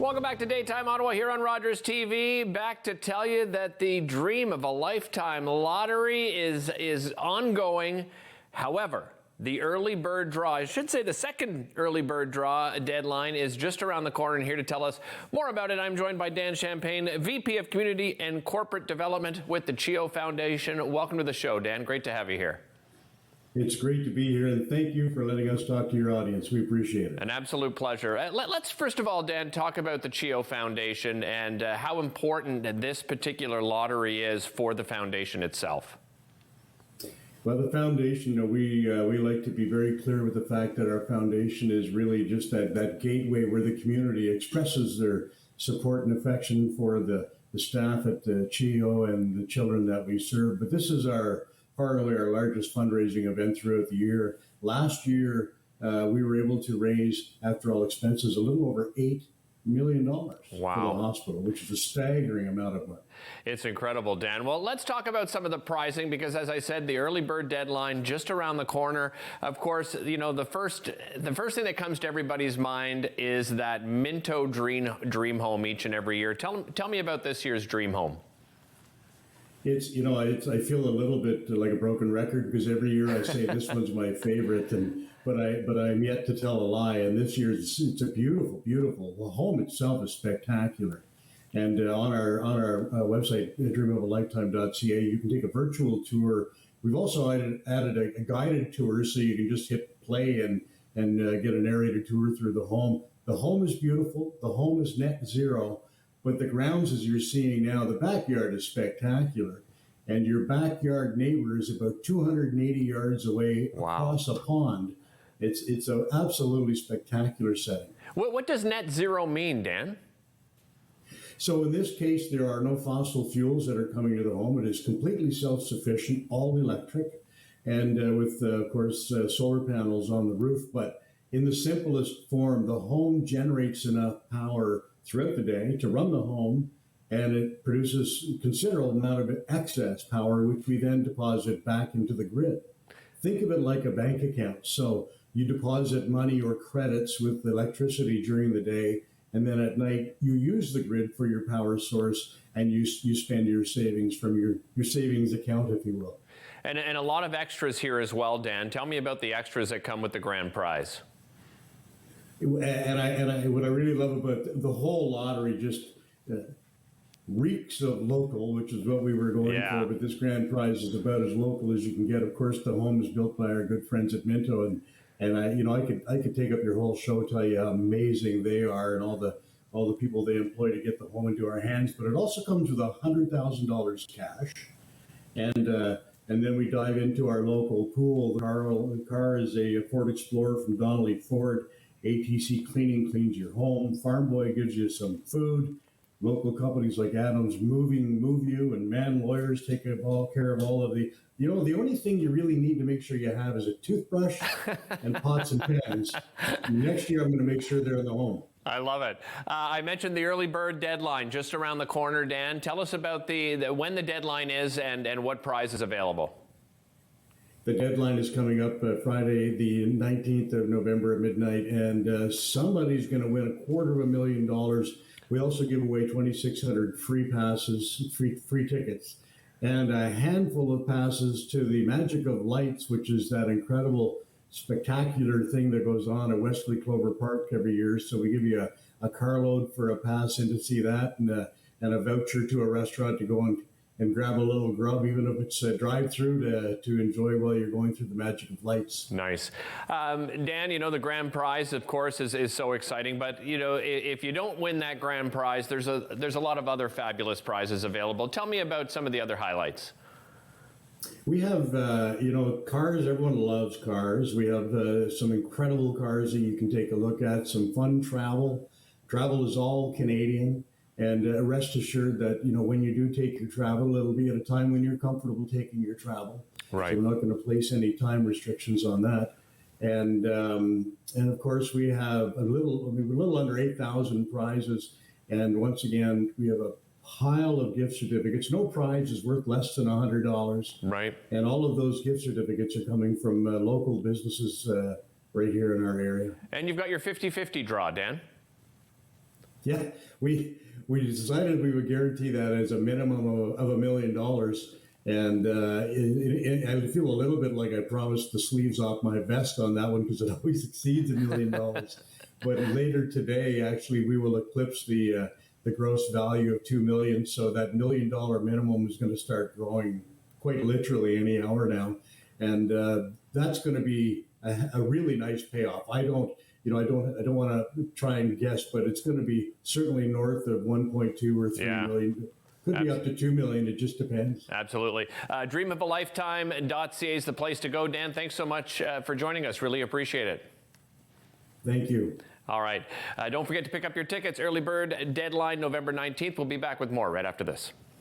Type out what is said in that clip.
Welcome back to Daytime Ottawa here on Rogers TV. Back to tell you that the dream of a lifetime lottery is ongoing. However, the early bird draw, I should say the second early bird draw deadline is just around the corner. And here to tell us more about it, I'm joined by Dan Champagne, VP of Community and Corporate Development with the CHEO Foundation. Welcome to the show, Dan. Great to have you here. It's great to be here, and thank you for letting us talk to your audience. We appreciate it. An absolute pleasure. Let's first of all, Dan, talk about the CHEO Foundation and how important this particular lottery is for the foundation itself. Well, the foundation, we like to be very clear with the fact that our foundation is really just that gateway where the community expresses their support and affection for the staff at the CHEO and the children that we serve. But this is probably our largest fundraising event throughout the year. Last year, we were able to raise, after all expenses, a little over $8 million for the hospital, which is a staggering amount of money. It's incredible, Dan. Well, let's talk about some of the pricing because, as I said, the early bird deadline just around the corner. Of course, you know, the first thing that comes to everybody's mind is that Minto Dream Home each and every year. Tell me about this year's Dream Home. It's, you know, I feel a little bit like a broken record because every year I say this one's my favorite, but I'm yet to tell a lie. And this year's it's a beautiful. The home itself is spectacular. And on our website, dreamofaLifetime.ca, you can take a virtual tour. We've also added a guided tour, so you can just hit play and get a narrated tour through the home. The home is beautiful. The home is net zero. But the grounds, as you're seeing now, the backyard is spectacular. And your backyard neighbor is about 280 yards away across a pond. It's an absolutely spectacular setting. What does net zero mean, Dan? So in this case, there are no fossil fuels that are coming to the home. It is completely self-sufficient, all electric, and with, of course, solar panels on the roof. But in the simplest form, the home generates enough power throughout the day to run the home, and it produces a considerable amount of excess power, which we then deposit back into the grid. Think of it like a bank account. So you deposit money or credits with electricity during the day, and then at night you use the grid for your power source, and you spend your savings from your savings account, if you will. And a lot of extras here as well, Dan. Tell me about the extras that come with the grand prize. And what I really love about the whole lottery just reeks of local, which is what we were going for. But this grand prize is about as local as you can get. Of course, the home is built by our good friends at Minto, and I could take up your whole show, tell you how amazing they are, and all the people they employ to get the home into our hands. But it also comes with $100,000 cash, and then we dive into our local pool. The car is a Ford Explorer from Donnelly Ford. ATC Cleaning cleans your home. Farm Boy gives you some food. Local companies like Adams Moving move you, and Man Lawyers take care of all of the. You know, the only thing you really need to make sure you have is a toothbrush and pots and pans. Next year, I'm going to make sure they're in the home. I love it. I mentioned the early bird deadline just around the corner. Dan, tell us about when the deadline is and what prize is available. The deadline is coming up Friday, the 19th of November at midnight, and somebody's going to win $250,000. We also give away 2,600 free passes, free tickets, and a handful of passes to the Magic of Lights, which is that incredible, spectacular thing that goes on at Wesley Clover Park every year. So we give you a carload for a pass in to see that, and a voucher to a restaurant to go and grab a little grub, even if it's a drive-through to enjoy while you're going through the Magic of Lights. Nice. Dan, you know, the grand prize, of course, is so exciting. But, you know, if you don't win that grand prize, there's a lot of other fabulous prizes available. Tell me about some of the other highlights. We have, cars. Everyone loves cars. We have some incredible cars that you can take a look at, some fun travel. Travel is all Canadian. And rest assured that, you know, when you do take your travel, it'll be at a time when you're comfortable taking your travel. Right. So we're not going to place any time restrictions on that. And of course, we have a little under 8,000 prizes. And once again, we have a pile of gift certificates. No prize is worth less than $100. Right. And all of those gift certificates are coming from local businesses right here in our area. And you've got your 50-50 draw, Dan. Yeah, we decided we would guarantee that as a minimum of $1 million, and I feel a little bit like I promised the sleeves off my vest on that one because it always exceeds $1 million. But later today, actually, we will eclipse the gross value of $2 million, so that $1 million minimum is going to start growing quite literally any hour now, and that's going to be a really nice payoff. I don't want to try and guess, but it's going to be certainly north of 1.2 or 3 million. Could be up to 2 million. It just depends. Absolutely. Dreamofalifetime.ca is the place to go. Dan, thanks so much for joining us. Really appreciate it. Thank you. All right. Don't forget to pick up your tickets. Early bird deadline November 19th. We'll be back with more right after this.